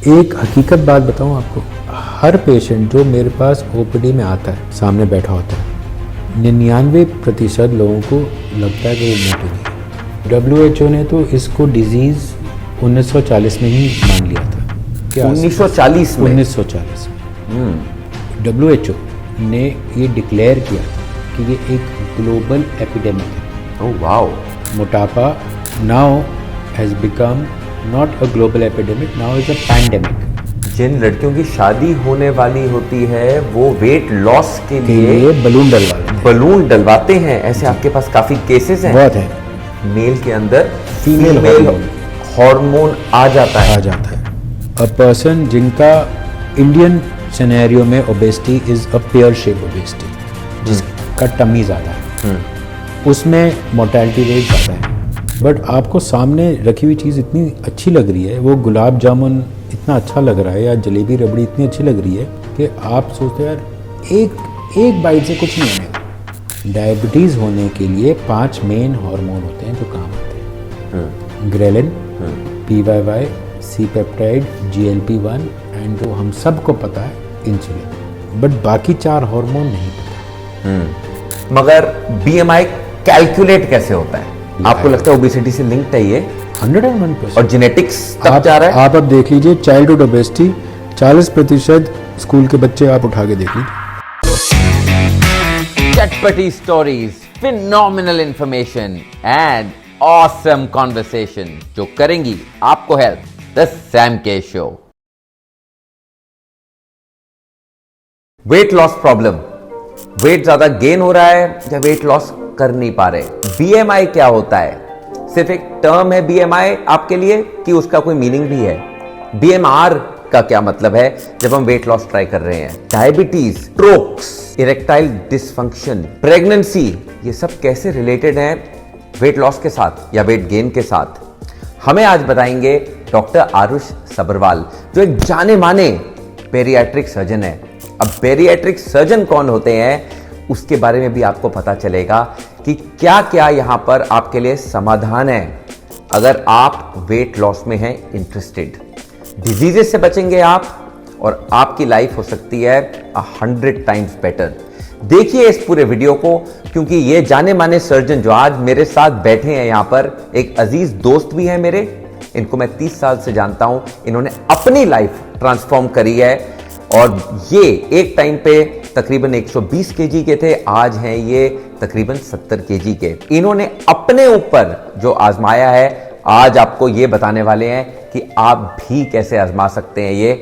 एक हकीकत बात बताऊं आपको, हर पेशेंट जो मेरे पास ओपीडी में आता है, सामने बैठा होता है, 99% लोगों को लगता है कि वो मोटे नहीं है। WHO ने तो इसको डिजीज़ 1940 में ही मान लिया था। 1940 में? 1940 में WHO ने ये डिक्लेयर किया था कि ये एक ग्लोबल एपिडेमिक है। Oh wow. मोटापा now has become not a global epidemic, now is a pandemic. जिन लड़कियों की शादी होने वाली होती है वो वेट लॉस के के लिए लिए बलून डलवाते हैं। ऐसे आपके पास काफी केसेस हैं? बहुत है। मेल के अंदर फीमेल हार्मोन आ जाता है। अ पर्सन जिनका इंडियन सिनेरियो में obesity is a pear shape obesity, जिसका टमी ज़्यादा है, उसमें मोर्टेलिटी रेट ज़्यादा है। बट आपको सामने रखी हुई चीज़ इतनी अच्छी लग रही है, वो गुलाब जामुन इतना अच्छा लग रहा है या जलेबी रबड़ी इतनी अच्छी लग रही है कि आप सोचते हैं यार एक बाइट से कुछ नहीं होने। डायबिटीज़ होने के लिए 5 मेन हार्मोन होते हैं जो काम आते हैं, ghrelin, PYY, C peptide, GLP-1 and जो हम सबको पता है इंसुलिन। बट बाकी 4 हार्मोन नहीं पता। मगर BMI कैलकुलेट कैसे होता है? आपको लगता है ओबेसिटी से लिंक्ड है ये? 101%। और जेनेटिक्स तब जा रहा है? आप अब देख लीजिए, चाइल्डहुड ओबेसिटी 40% स्कूल के बच्चे आप उठा के देख लीजिए। चटपटी stories, phenomenal information and awesome conversation जो करेंगी आपको हेल्प। द सैम के show. Weight loss problem, weight ज्यादा गेन हो रहा है या वेट लॉस कर नहीं पा रहे? BMI क्या होता है? सिर्फ एक टर्म है BMI आपके लिए कि उसका कोई मीनिंग भी है? BMR का क्या मतलब है जब हम वेट लॉस ट्राई कर रहे हैं? Diabetes, strokes, erectile dysfunction, pregnancy, ये सब कैसे रिलेटेड हैं वेट लॉस के साथ या वेट गेन के साथ? हमें आज बताएंगे डॉक्टर आरुष सब्रवाल, जो एक जाने माने पेरियाट्रिक सर्जन है। अब पेरियाट्रिक सर्जन कौन होते हैं उसके बारे में भी आपको पता चलेगा कि क्या क्या यहां पर आपके लिए समाधान है अगर आप वेट लॉस में हैं इंटरेस्टेड। डिजीजेस से बचेंगे आप और आपकी लाइफ हो सकती है 100 टाइम्स बेटर। देखिए इस पूरे वीडियो को, क्योंकि ये जाने माने सर्जन जो आज मेरे साथ बैठे हैं यहां पर, एक अजीज दोस्त भी है मेरे। इनको मैं 30 साल से जानता हूं। इन्होंने अपनी लाइफ ट्रांसफॉर्म करी है और ये एक टाइम पे तकरीबन 120 केजी के थे, आज हैं ये तकरीबन 70 केजी के। इन्होंने अपने ऊपर जो आजमाया है, आज आपको ये बताने वाले हैं कि आप भी कैसे आजमा सकते हैं ये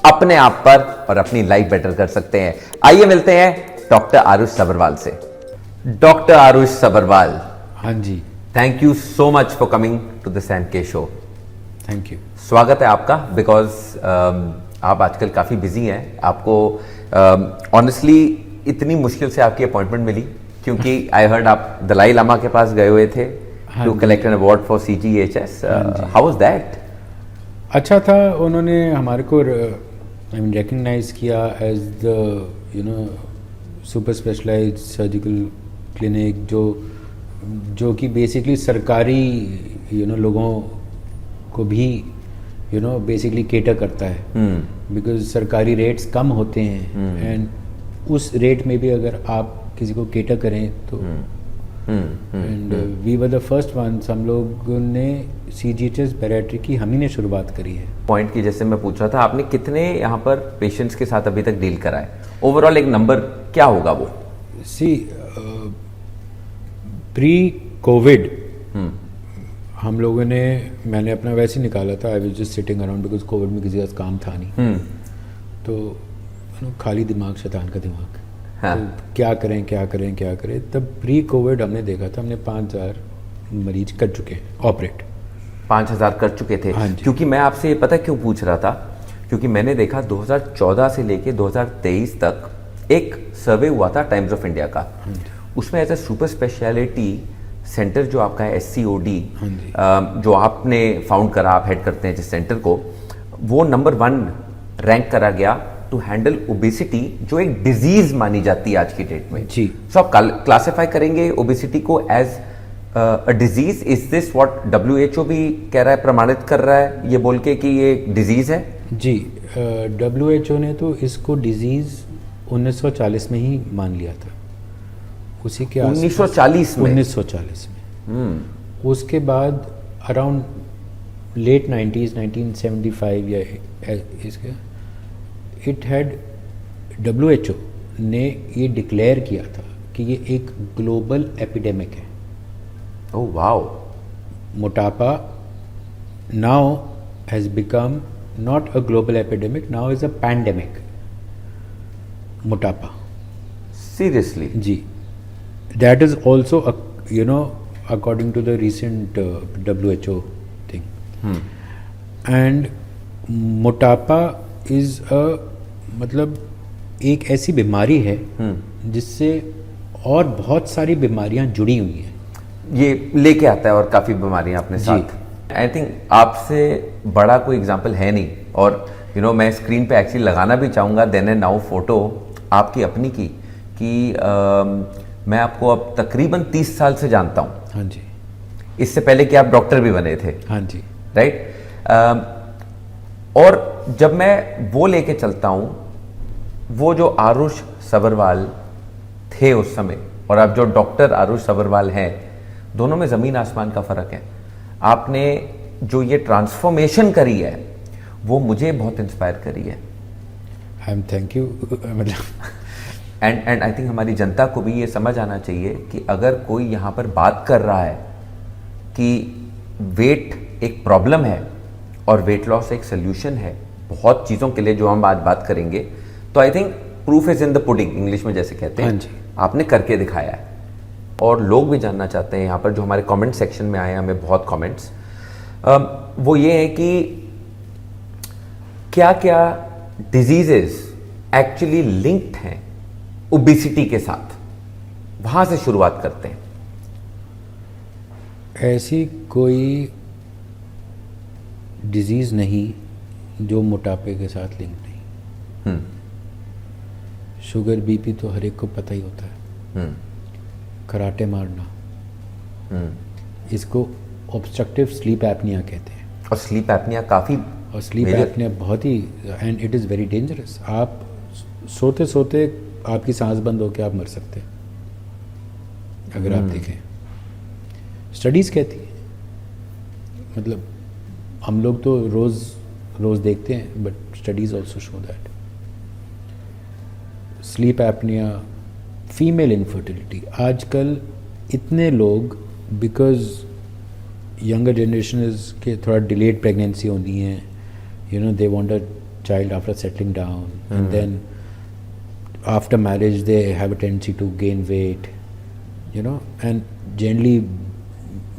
अपने आप पर और अपनी लाइफ बेटर कर सकते हैं। आइए मिलते हैं डॉक्टर आरुष सब्रवाल से। डॉक्टर आरुष सब्रवाल, हाँ जी, thank you so much for coming to the Sam के शो। Thank you. स्वागत है आपका। बिकॉज आप आजकल काफ़ी बिजी हैं। आपको ऑनेस्टली इतनी मुश्किल से आपकी अपॉइंटमेंट मिली, क्योंकि आई हर्ड आप दलाई लामा के पास गए हुए थे to collect an award for CGHS। How was that? अच्छा था, उन्होंने हमारे को रिकग्नाइज किया as the super specialised surgical clinic, जो कि बेसिकली सरकारी लोगों को भी बेसिकली केटर करता है, बिकॉज सरकारी रेट्स कम होते हैं एंड उस रेट में भी अगर आप किसी को केटर करें तो and we were the first ones. हम लोगों ने CGHS बैरिएट्रिक की हम ही ने शुरुआत करी है। पॉइंट की जैसे मैं पूछ रहा था, आपने कितने यहाँ पर पेशेंट्स के साथ अभी तक डील करा है? ओवरऑल एक नंबर क्या होगा वो? प्री कोविड हम लोगों ने, मैंने अपना वैसे ही निकाला था, I was just sitting around because Covid में किसी का काम था नहीं, तो खाली दिमाग शैतान का दिमाग। हाँ। तो क्या करें। तब प्री कोविड हमने देखा था, हमने 5000 मरीज कर चुके हैं ऑपरेट। 5000 कर चुके थे? हाँ जी। क्योंकि मैं आपसे ये पता क्यों पूछ रहा था, क्योंकि मैंने देखा 2014 से लेके 2023 तक एक सर्वे हुआ था टाइम्स ऑफ इंडिया का। उसमें as a super speciality centre जो आपका है SCOD, जो आपने फाउंड करा, आप हेड करते हैं जिस सेंटर को, वो नंबर 1 रैंक करा गया टू हैंडल ओबेसिटी, जो एक डिजीज मानी जाती है आज की डेट में। जी। सो आप क्लासिफाई करेंगे ओबेसिटी को as a disease? Is this what WHO भी कह रहा है, प्रमाणित कर रहा है ये बोल के कि ये डिजीज है? जी, WHO ने तो इसको डिजीज़ 1940 में ही मान लिया था, उसी के 1940 में? 1940 में। उसके बाद अराउंड लेट 90s 1975 या इसके इट हैड WHO ने ये डिक्लेयर किया था कि ये एक ग्लोबल एपिडेमिक है। Oh wow. मोटापा now has become not a global epidemic, now is a pandemic. मोटापा। सीरियसली? जी, that is also a, you know, according to the recent WHO thing. And मोटापा is a मतलब एक ऐसी बीमारी है जिससे और बहुत सारी बीमारियां जुड़ी हुई हैं। ये लेके आता है और काफी बीमारियां अपने साथ। आई थिंक आपसे बड़ा कोई एग्जाम्पल है नहीं, और मैं स्क्रीन पे एक्चुअली लगाना भी चाहूँगा देन एंड नाउ फोटो आपकी अपनी की कि मैं आपको अब तकरीबन 30 साल से जानता हूँ। हाँ जी। इससे पहले कि आप डॉक्टर भी बने थे। हाँ जी। राइट। और जब मैं वो लेके चलता हूँ, वो जो आरुष सबरवाल थे उस समय और अब जो डॉक्टर आरुष सबरवाल हैं, दोनों में ज़मीन आसमान का फ़र्क है। आपने जो ये ट्रांसफॉर्मेशन करी है वो मुझे बहुत इंस्पायर करी है। I am thank you. मतलब एंड आई थिंक हमारी जनता को भी ये समझ आना चाहिए कि अगर कोई यहाँ पर बात कर रहा है कि वेट एक प्रॉब्लम है और वेट लॉस एक सोल्यूशन है बहुत चीज़ों के लिए जो हम आज बात करेंगे, तो I think proof is in the pudding, English में जैसे कहते हैं। हाँ जी। आपने करके दिखाया है और लोग भी जानना चाहते हैं। यहाँ पर जो हमारे कमेंट सेक्शन में आए हैं हमें बहुत कमेंट्स, वो ये है कि क्या क्या डिजीजेस एक्चुअली लिंक्ड हैं ओबेसिटी के साथ, वहां से शुरुआत करते हैं। ऐसी कोई डिजीज नहीं जो मोटापे के साथ लिंक नहीं। शुगर बीपी तो हर एक को पता ही होता है। कराटे मारना, इसको ऑब्स्ट्रक्टिव स्लीप एपनिया कहते हैं। और स्लीप एपनिया काफ़ी, और स्लीप एपनिया बहुत ही, and it is very dangerous. आप सोते सोते आपकी सांस बंद होकर आप मर सकते हैं अगर आप देखें। स्टडीज़ कहती हैं, मतलब हम लोग तो रोज़ देखते हैं, but studies also show that sleep apnoea, female infertility. आजकल इतने लोग, बिकॉज यंगर जनरेशन इज के थोड़ा डिलेड प्रेगनेंसी होती हैं, they want a child after settling down, and then after marriage they have a tendency to gain weight, and generally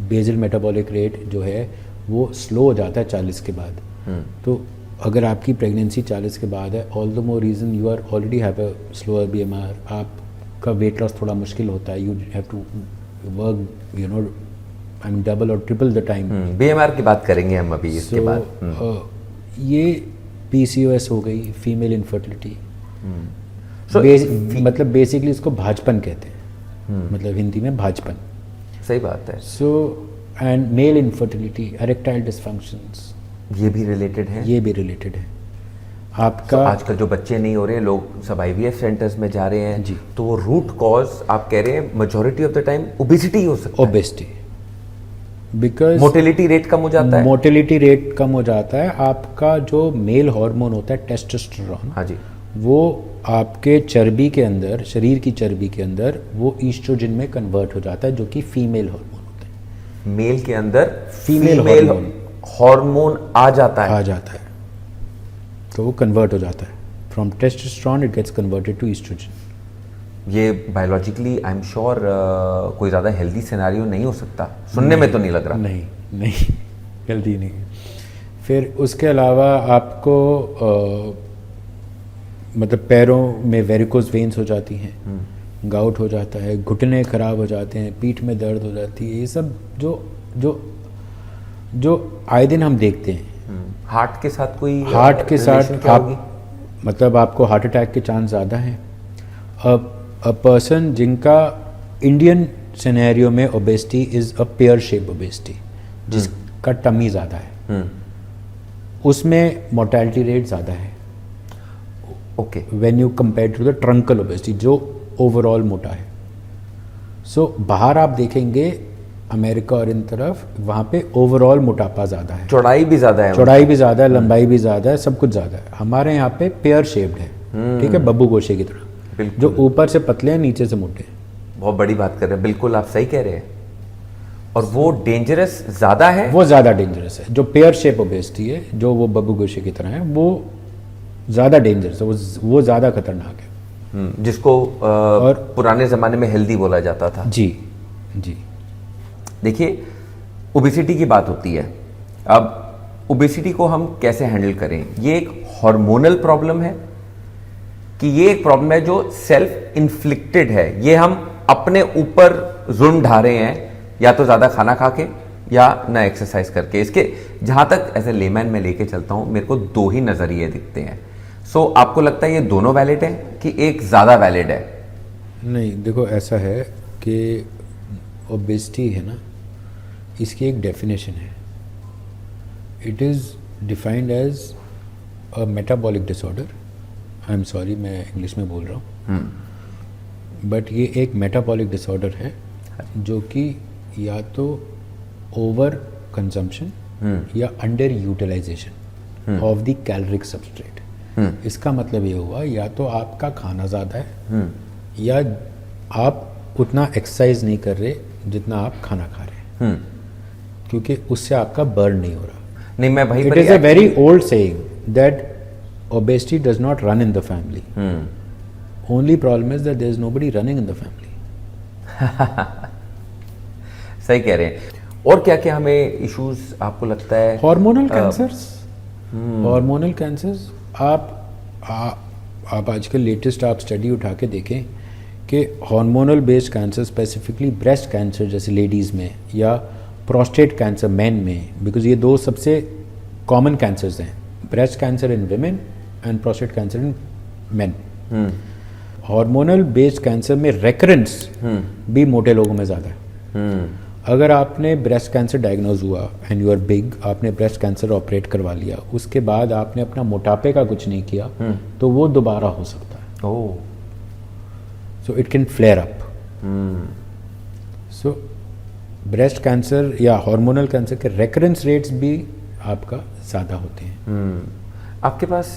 basal metabolic rate जो है वो स्लो हो जाता है 40 के बाद। तो अगर आपकी प्रेगनेंसी 40 के बाद है, all the more reason you are already have a slower BMR, आपका वेट लॉस थोड़ा मुश्किल होता है। You have to work I mean double और ट्रिपल द टाइम। BMR की बात करेंगे हम अभी इसके बाद। ये PCOS हो गई, फीमेल इनफर्टिलिटी। मतलब बेसिकली इसको भाजपन कहते हैं, मतलब हिंदी में भाजपन। सही बात है। So and male infertility, erectile dysfunctions, ये भी रिलेटेड है। ये भी रिलेटेड है आपका। आजकल जो बच्चे नहीं हो रहे, लोग सब IVF सेंटर्स में जा रहे हैं जी, तो वो रूट कॉज आप कह रहे हैं majority of the time obesity हो सकता है। ओबेसिटी, बिकॉज मोटिलिटी रेट कम हो जाता है। मोटिलिटी रेट कम हो जाता है। आपका जो मेल हार्मोन होता है टेस्टोस्टेरोन, हाँ जी, वो आपके चर्बी के अंदर, शरीर की चर्बी के अंदर वो ईस्ट्रोजन में कन्वर्ट हो जाता है, जो कि फीमेल हार्मोन होता है। मेल के अंदर फीमेल हार्मोन आ जाता है, तो वो कन्वर्ट हो जाता है। From testosterone it gets converted to oestrogen. ये बायोलॉजिकली आई एम श्योर कोई ज़्यादा हेल्दी सिनेरियो नहीं हो सकता, सुनने में तो नहीं लग रहा। नहीं हेल्दी नहीं। फिर उसके अलावा आपको मतलब पैरों में वेरिकोज वेन्स हो जाती हैं, गाउट हो जाता है, घुटने खराब हो जाते हैं, पीठ में दर्द हो जाती है। ये सब जो आए दिन हम देखते हैं। हार्ट के साथ कोई हार्ट के साथ मतलब आपको हार्ट अटैक के चांस ज़्यादा हैं। अ पर्सन जिनका इंडियन सिनेरियो में obesity is a pear shape obesity, जिसका टमी ज़्यादा है, उसमें मोर्टेलिटी रेट ज़्यादा है okay when you compare to the truncal obesity जो ओवरऑल मोटा है। सो बाहर आप देखेंगे अमेरिका और इन तरफ वहाँ पे ओवरऑल मोटापा ज़्यादा है, चौड़ाई भी ज्यादा है, चौड़ाई भी ज़्यादा है, लंबाई भी ज़्यादा है, सब कुछ ज़्यादा है। हमारे यहाँ पे पेयर शेप्ड है, ठीक है, बब्बू गोशे की तरह, बिल्कुल। जो ऊपर से पतले हैं नीचे से मोटे हैं। बहुत बड़ी बात कर रहे हैं, बिल्कुल आप सही कह रहे हैं। और वो डेंजरस ज्यादा है, वो ज़्यादा डेंजरस है। जो पेयर शेप ओबेसिटी है, जो वो बब्बू गोशे की तरह है, वो ज़्यादा डेंजरस है, वो ज़्यादा खतरनाक है। जिसको और पुराने जमाने में हेल्दी बोला जाता था। जी जी। देखिए ओबेसिटी की बात होती है, अब ओबेसिटी को हम कैसे हैंडल करें? ये एक हार्मोनल प्रॉब्लम है कि ये एक प्रॉब्लम है जो सेल्फ इन्फ्लिक्टेड है, ये हम अपने ऊपर जुर्म ढा रहे हैं, या तो ज्यादा खाना खा के या ना एक्सरसाइज करके। इसके जहां तक एज ए लेमैन मैं लेके चलता हूं, मेरे को दो ही नजरिए दिखते हैं। सो आपको लगता है ये दोनों वैलिड है कि एक ज्यादा वैलिड है? नहीं, देखो ऐसा है कि ओबेसिटी है ना, इसकी एक डेफिनेशन है। It is defined as a metabolic disorder. I am sorry, मैं इंग्लिश में बोल रहा हूँ, बट ये एक मेटाबॉलिक डिसऑर्डर है जो कि या तो ओवर कंजम्पशन या under utilisation of the caloric substrate. इसका मतलब ये हुआ, या तो आपका खाना ज़्यादा है या आप उतना एक्सरसाइज नहीं कर रहे जितना आप खाना खा रहे हैं, क्योंकि उससे आपका बर्न नहीं हो रहा। नहीं, मैं भाई it is a very old saying that obesity does not run in the family. Only problem is that there is nobody running in the family. सही कह रहे हैं। और क्या क्या हमें इश्यूज आपको लगता है? Hormonal cancers, hormonal cancers. आप आजकल लेटेस्ट आप स्टडी उठा के देखें कि hormonal based cancer, specifically breast cancer जैसे लेडीज़ में, या प्रोस्टेट कैंसर मैन में, बिकॉज ये दो सबसे कॉमन कैंसर्स हैं, breast cancer in women and prostate cancer in main. Hormonal based cancer में रेकरेंस भी मोटे लोगों में ज़्यादा है। अगर आपने ब्रेस्ट कैंसर डायग्नोज हुआ एंड यू आर बिग, आपने ब्रेस्ट कैंसर ऑपरेट करवा लिया, उसके बाद आपने अपना मोटापे का कुछ नहीं किया, तो वो दोबारा हो सकता है। Oh, so it can flare up. So breast cancer या हार्मोनल कैंसर के रेकरेंस रेट्स भी आपका ज़्यादा होते हैं। आपके पास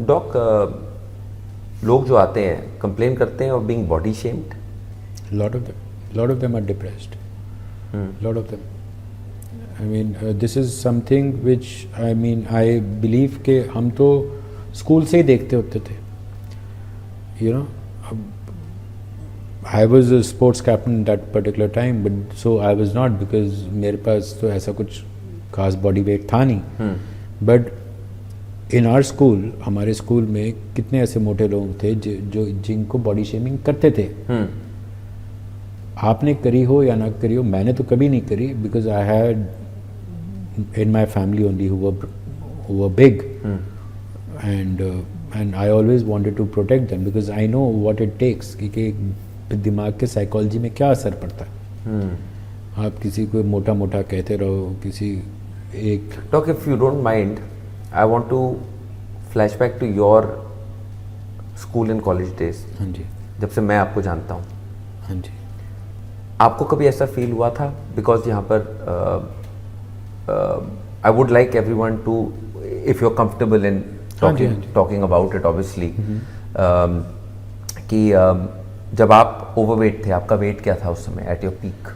डॉक लोग जो आते हैं कंप्लेन करते हैं और being body shamed? lot of them are depressed. Lot of them. I mean, this is something which, I mean, I believe कि हम तो स्कूल से ही देखते होते थे, you know. I was a sports captain at that particular time, but so I was not, because मेरे पास तो ऐसा कुछ खास बॉडी वेट था नहीं। बट इन आवर स्कूल, हमारे स्कूल में कितने ऐसे मोटे लोग थे जो जिनको बॉडी शेमिंग करते थे। आपने करी हो या ना करी हो, मैंने तो कभी नहीं करी, because I had in my family only who were big, and I always wanted to protect them, because I know what it takes कि दिमाग के साइकोलॉजी में क्या असर पड़ता है। आप किसी को मोटा मोटा कहते रहो, किसी एक। Doc, if you don't mind, I want to flash back to your school and college days. हाँ जी। जब से मैं आपको जानता हूँ, हाँ जी। आपको कभी ऐसा फील हुआ था? बिकॉज यहाँ पर I would like everyone to, if you are comfortable in talking about it obviously, कि जब आप ओवरवेट थे, आपका वेट क्या था उस समय at your peak?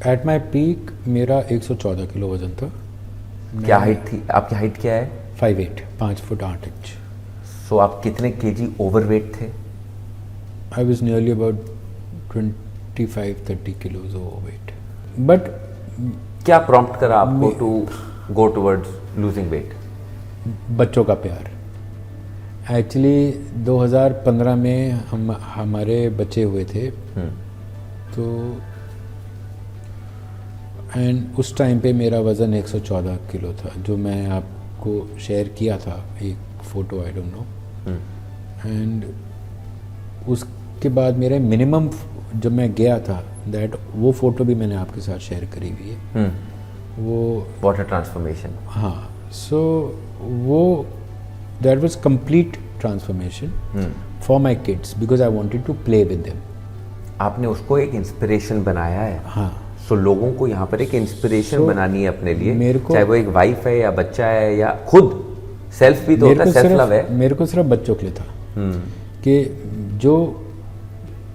At my peak मेरा 114 किलो वजन था। क्या हाइट थी आपकी? हाइट क्या है? 5'8", 5 फुट 8 इंच। सो आप कितने केजी ओवरवेट थे? I was nearly about 25-30 kilos overweight. But क्या प्रॉम्प्ट करा आपको to go towards losing weight? बच्चों का प्यार। एक्चुअली 2015 में हमारे बच्चे हुए थे, तो एंड उस टाइम पे मेरा वज़न 114 किलो था, जो मैं आपको शेयर किया था एक photo, I don't know. And उसके बाद मेरे मिनिमम जब मैं गया था, दैट वो फ़ोटो भी मैंने आपके साथ शेयर करी हुई है। वो वाटर ट्रांसफॉर्मेशन। हाँ। सो वो that was complete transformation for my kids because I wanted to play with them. आपने उसको एक इंस्पिरेशन बनाया है। हाँ। सो लोगों को यहाँ पर एक इंस्पिरेशन बनानी है अपने लिए, मेरे को, चाहे वो एक वाइफ है या बच्चा है या खुद सेल्फ भी तो होता है, सेल्फ लव है। मेरे को सिर्फ बच्चों के लिए था कि जो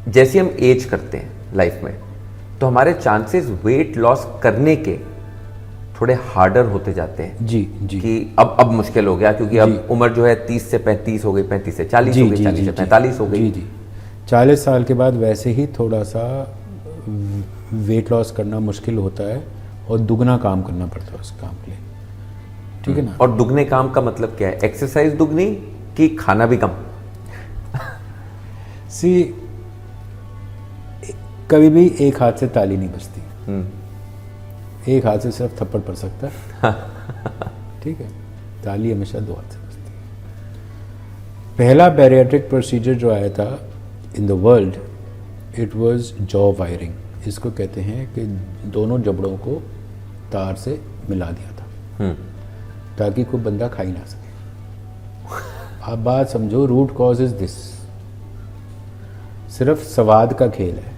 जैसे हम एज करते हैं लाइफ में तो हमारे चांसेस वेट लॉस करने के थोड़े हार्डर होते जाते हैं। जी जी कि अब मुश्किल हो गया क्योंकि अब उम्र जो है 30 से 35 हो गई, 35 से 40 हो गई, 40 से 45 हो गई। जी जी 40 साल के बाद वैसे ही थोड़ा सा वेट लॉस करना मुश्किल होता है और दुगना काम करना पड़ता है उस काम के लिए, ठीक है ना। और दुगने काम का मतलब क्या है? एक्सरसाइज दुगनी कि खाना भी कम? सी कभी भी एक हाथ से ताली नहीं बजती, एक हाथ से सिर्फ थप्पड़ पड़ सकता है ठीक है, ताली हमेशा दो हाथ से बजती है। पहला बैरियाट्रिक प्रोसीजर जो आया था in the world it was jaw wiring. इसको कहते हैं कि दोनों जबड़ों को तार से मिला दिया था ताकि कोई बंदा खा ही ना सके। आप बात समझो, रूट कॉज इज दिस। सिर्फ स्वाद का खेल है,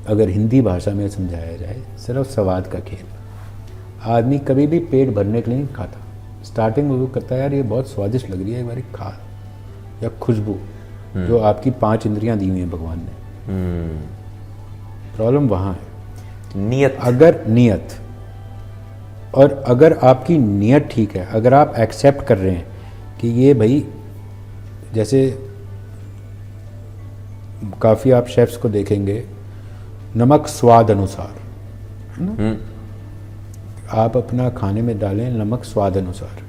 अगर हिंदी भाषा में समझाया जाए, सिर्फ स्वाद का खेल। आदमी कभी भी पेट भरने के लिए नहीं खाता। स्टार्टिंग में वो कहता है यार ये बहुत स्वादिष्ट लग रही है, एक बार खा, या खुशबू जो आपकी 5 इंद्रियां दी हुई हैं भगवान ने। प्रॉब्लम वहाँ है, नियत। अगर नियत, और अगर आपकी नियत ठीक है, अगर आप एक्सेप्ट कर रहे हैं कि ये भाई, जैसे काफ़ी आप शेफ्स को देखेंगे, नमक स्वाद अनुसार, है ना, आप अपना खाने में डालें नमक स्वाद अनुसार।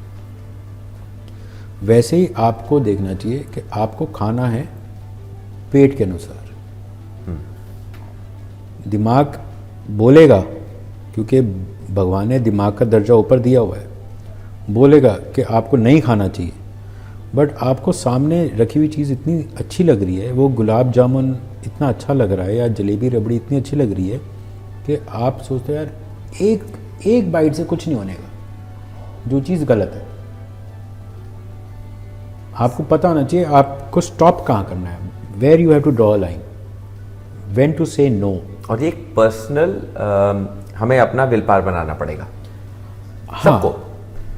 वैसे ही आपको देखना चाहिए कि आपको खाना है पेट के अनुसार। दिमाग बोलेगा, क्योंकि भगवान ने दिमाग का दर्जा ऊपर दिया हुआ है, बोलेगा कि आपको नहीं खाना चाहिए, बट आपको सामने रखी हुई चीज़ इतनी अच्छी लग रही है, वो गुलाब जामुन इतना अच्छा लग रहा है या जलेबी रबड़ी इतनी अच्छी लग रही है कि आप सोचते हो यार एक बाइट से कुछ नहीं होने का, जो चीज़ गलत है। आपको पता होना चाहिए आपको स्टॉप कहाँ करना है, where you have to draw a line, when to say no. और ये एक पर्सनल हमें अपना विल पावर बनाना पड़ेगा। हाँ,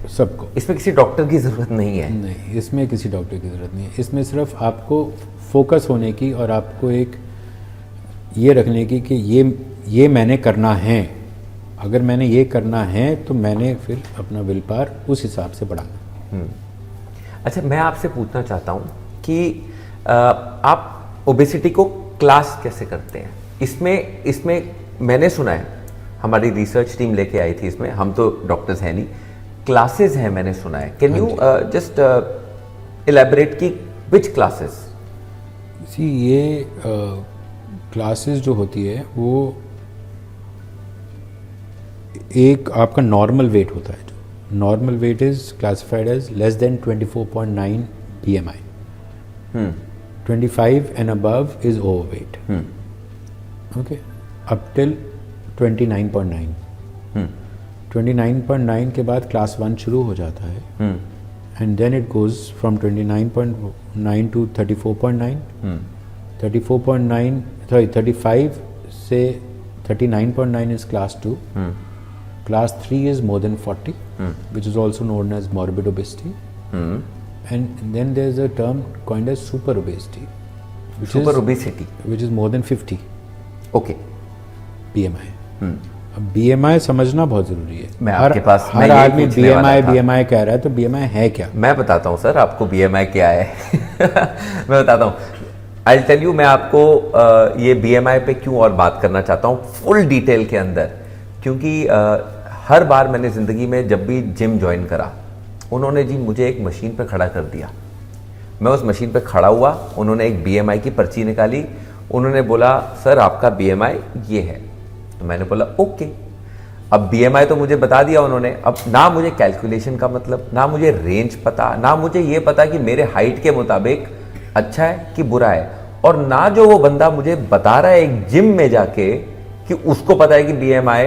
सबको। इसमें किसी डॉक्टर की ज़रूरत नहीं है। नहीं, इसमें किसी डॉक्टर की ज़रूरत नहीं है। इसमें सिर्फ आपको फोकस होने की और आपको एक ये रखने की कि ये मैंने करना है। अगर मैंने ये करना है तो मैंने फिर अपना विल पावर उस हिसाब से बढ़ाना। अच्छा, मैं आपसे पूछना चाहता हूँ कि आप ओबेसिटी को क्लास कैसे करते हैं? इसमें मैंने सुना है, हमारी रिसर्च टीम लेके आई थी इसमें, हम तो डॉक्टर्स हैं नहीं, क्लासेस हैं मैंने सुना है। कैन यू जस्ट इलेबोरेट की विच क्लासेस? सी ये क्लासेस जो होती है वो एक आपका नॉर्मल वेट होता है। जो normal weight is classified as less than 24.9 BMI। 25 and above is overweight. Okay, up till 29.9। 29.9 के बाद क्लास 1 शुरू हो जाता है, and then it goes from 29.9 to 34.9। 34.9 sorry 35 से 39.9 is class 2। Class 3 is more than 40, which is also known as morbid obesity. And then there is a term coined as super obesity. Obesity. Which is more than 50. Okay. BMI. अब BMI समझना बहुत जरूरी है। मैं आपके पास हर आदमी BMI कह रहा है, तो BMI है क्या? मैं बताता हूँ सर आपको BMI क्या है। मैं बताता हूँ। I'll tell you, मैं आपको ये BMI पे क्यों और बात करना चाहता हूँ फुल डिटेल के अंदर, क्योंकि हर बार मैंने ज़िंदगी में जब भी जिम ज्वाइन करा, उन्होंने जी मुझे एक मशीन पे खड़ा कर दिया। मैं उस मशीन पे खड़ा हुआ, उन्होंने एक BMI की पर्ची निकाली, उन्होंने बोला सर आपका BMI ये है। तो मैंने बोला ओके। अब BMI तो मुझे बता दिया उन्होंने, अब ना मुझे कैलकुलेशन का मतलब, ना मुझे रेंज पता, ना मुझे ये पता कि मेरे हाइट के मुताबिक अच्छा है कि बुरा है, और ना जो वो बंदा मुझे बता रहा है एक जिम में जाके कि उसको पता है कि BMI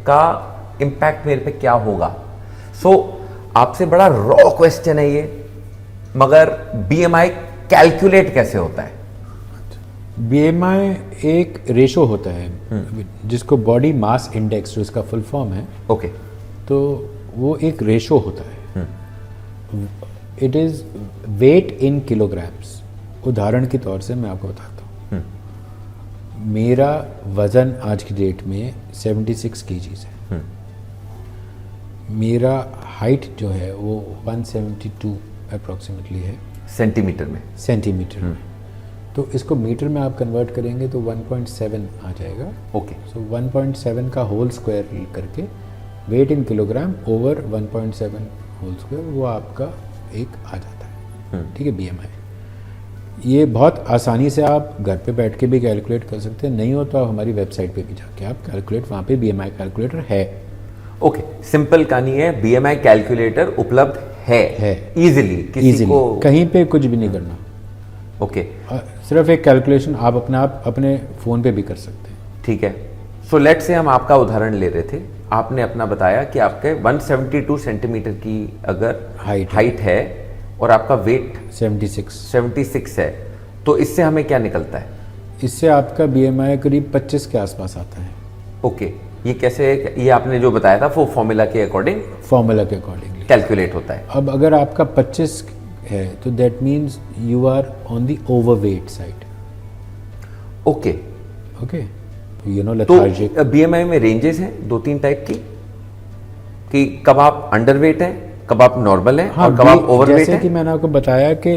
का इम्पैक्ट मेरे पे क्या होगा। सो आपसे बड़ा रॉ क्वेश्चन है ये, मगर बीएमआई कैलकुलेट कैसे होता है? बीएमआई एक रेशो होता है जिसको बॉडी मास इंडेक्स, जो इसका फुल फॉर्म है, ओके, तो वो एक रेशो होता है। It is weight in kilograms. उदाहरण के तौर से मैं आपको बताता हूँ, मेरा वजन आज की डेट में 76 kgs है। मेरा हाइट जो है वो 172 अप्रोक्सीमेटली है सेंटीमीटर में। तो इसको मीटर में आप कन्वर्ट करेंगे तो 1.7 आ जाएगा। ओके, सो 1.7 का होल स्क्वायर करके weight in kilogram over 1.7 whole square, वो आपका एक आ जाता है। ठीक है, बीएमआई। ये बहुत आसानी से आप घर पे बैठ के भी कैलकुलेट कर सकते हैं। नहीं हो तो आप हमारी वेबसाइट पे भी जाके आप कैलकुलेट, वहाँ पे बीएमआई कैलकुलेटर है। ओके, सिंपल कहानी है, बीएमआई कैलकुलेटर उपलब्ध है इजीली, किसी को कहीं पे कुछ भी नहीं करना। ओके, सिर्फ एक कैलकुलेशन आप अपने फ़ोन पे भी कर सकते हैं। ठीक है। सो लेट से हम आपका उदाहरण ले रहे थे, आपने अपना बताया कि आपके 172 सेंटीमीटर की अगर हाइट है और आपका वेट 76 है, तो इससे हमें क्या निकलता है? इससे आपका बीएमआई करीब 25 के आसपास आता है। ओके, ये कैसे? ये आपने जो बताया था वो फॉर्मूला के अकॉर्डिंग कैलकुलेट होता है। अब अगर आपका 25 है तो that means you are on the overweight side. Okay, you know, तो लेथार्जिक। बीएमआई में रेंजेस हैं 2-3 टाइप की, कि कब आप अंडरवेट हैं, कब आप नॉर्मल हैं, और कब आप ओवरवेट हैं। जैसे कि मैंने आपको बताया कि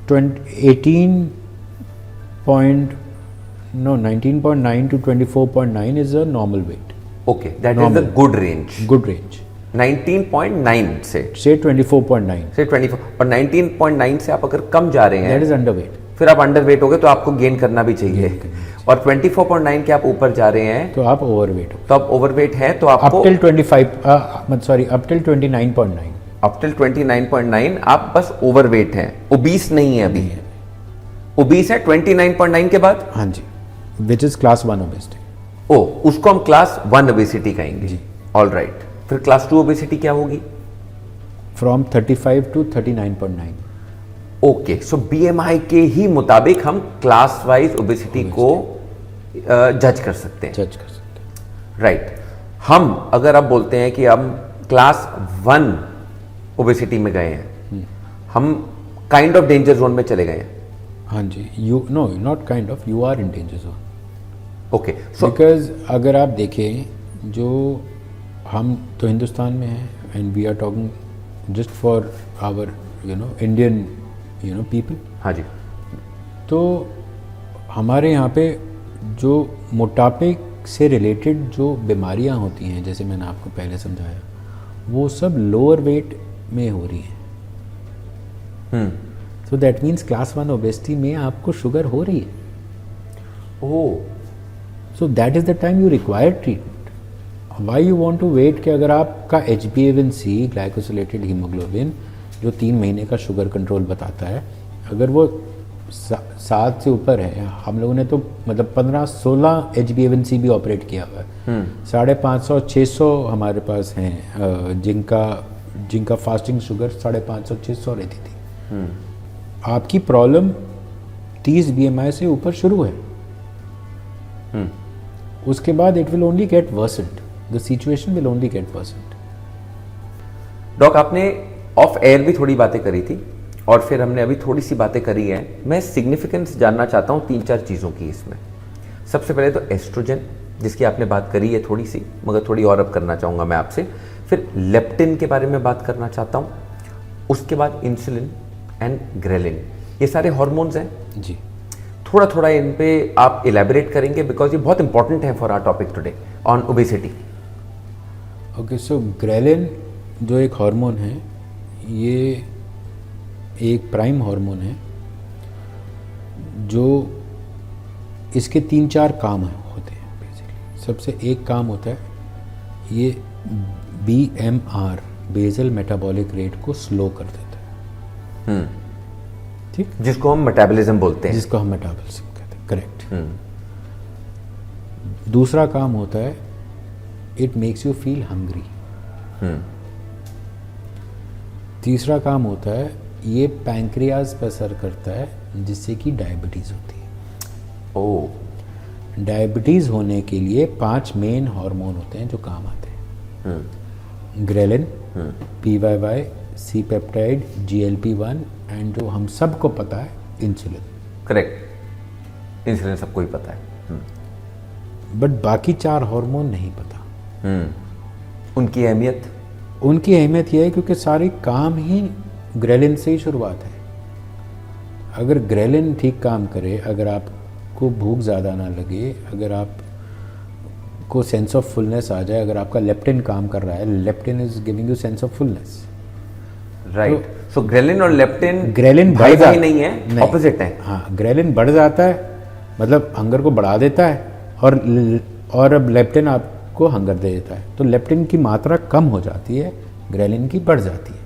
19.9 to 24.9 is a normal weight. Okay, that is the good range. 19.9 से 24.9 से 24, और 19.9 से आप अगर कम जा रहे दैट हैं इज अंडरवेट, फिर आप अंडरवेट हो गए, तो आपको गेन करना भी चाहिए। और 24.9 के आप ऊपर जा रहे हैं तो आप ओवरवेट हो। तो आप ओवरवेट हैं, तो अप आपको टिल 29.9 अप टिल 29.9 आप बस ओवरवेट हैं, ओबीस नहीं है अभी। ओबीस है 29.9 के बाद। हाँ जी, विच इज क्लास 1 ओबेसिटी। ओ, उसको हम क्लास 1 ओबेसिटी कहेंगे। ऑल राइट, फिर क्लास 2 ओबेसिटी क्या होगी? From 35 to 39.9। Okay, so BMI के ही मुताबिक हम क्लास वाइज ओबेसिटी को जज कर सकते हैं। राइट। हम अगर आप बोलते हैं कि हम क्लास 1 ओबेसिटी में गए हैं, हम काइंड ऑफ डेंजर जोन में चले गए हैं। हाँ जी, you know, not kind of, you are in danger zone. Okay, so because अगर आप देखें, जो हम तो हिंदुस्तान में हैं and we are talking just for our Indian people. हाँ जी, तो हमारे यहाँ पे जो मोटापे से रिलेटेड जो बीमारियाँ होती हैं, जैसे मैंने आपको पहले समझाया, वो सब लोअर वेट में हो रही हैं। So that means class 1 obesity में आपको शुगर हो रही है। Oh, so that is the time you require treatment. Why you want to wait कि अगर आपका HbA1c ग्लाइकोसिलेटेड हीमोग्लोबिन जो 3 महीने का शुगर कंट्रोल बताता है, अगर वो 7 से ऊपर है, हम लोगों ने तो मतलब 15-16 HbA1c भी ऑपरेट किया हुआ है। 550-600 हमारे पास हैं जिनका फास्टिंग शुगर 550-600 रहती थी। आपकी प्रॉब्लम 30 BMI से ऊपर शुरू है, उसके बाद it will only get worsened, the situation will only get worsened. Doc, आपने ऑफ एयर भी थोड़ी बातें करी थी और फिर हमने अभी थोड़ी सी बातें करी हैं। मैं सिग्निफिकेंस जानना चाहता हूँ 3-4 चीज़ों की इसमें। सबसे पहले तो एस्ट्रोजन, जिसकी आपने बात करी है थोड़ी सी, मगर थोड़ी और अब करना चाहूँगा मैं आपसे। फिर लेप्टिन के बारे में बात करना चाहता हूँ, उसके बाद इंसुलिन एंड ग्रेलिन, ये सारे हॉर्मोन्स हैं जी। थोड़ा थोड़ा इन पे आप इलेबोरेट करेंगे, बिकॉज ये बहुत इंपॉर्टेंट है for our topic today on obesity. Okay, so ghrelin जो एक हार्मोन है, ये एक प्राइम हार्मोन है, जो इसके 3-4 काम होते हैं बेसिकली। सबसे एक काम होता है, ये BMR बेसल मेटाबॉलिक रेट को स्लो कर देता है। ठीक, जिसको हम मेटाबॉलिज्म बोलते हैं। जिसको हम मेटाबॉलिज्म कहते हैं, करेक्ट। दूसरा काम होता है, it makes you feel hungry. तीसरा काम होता है, ये पैंक्रियाज पर असर करता है जिससे कि डायबिटीज़ होती है। ओ, डायबिटीज़ होने के लिए 5 मेन हार्मोन होते हैं जो काम आते हैं। Ghrelin, PYY, C peptide, GLP-1 and जो हम सबको पता है इंसुलिन। करेक्ट, इंसुलिन सबको ही पता है। बट बाकी 4 हार्मोन नहीं पता। उनकी अहमियत? उनकी अहमियत यह है क्योंकि सारी काम ही ग्रेलिन से ही शुरुआत है। अगर ग्रेलिन ठीक काम करे, अगर आपको भूख ज़्यादा ना लगे, अगर आपको सेंस ऑफ फुलनेस आ जाए, अगर आपका लेप्टिन काम कर रहा है, leptin is giving you sense of fullness. Right, so ghrelin और लेप्टिन ग्रेलिन भाई भाई नहीं है, ऑपोजिट है। हाँ, ग्रेलिन बढ़ जाता है, मतलब हंगर को बढ़ा देता है, और अब लेप्टिन आपको हंगर दे देता है। तो लेप्टिन की मात्रा कम हो जाती है, ग्रेलिन की बढ़ जाती है।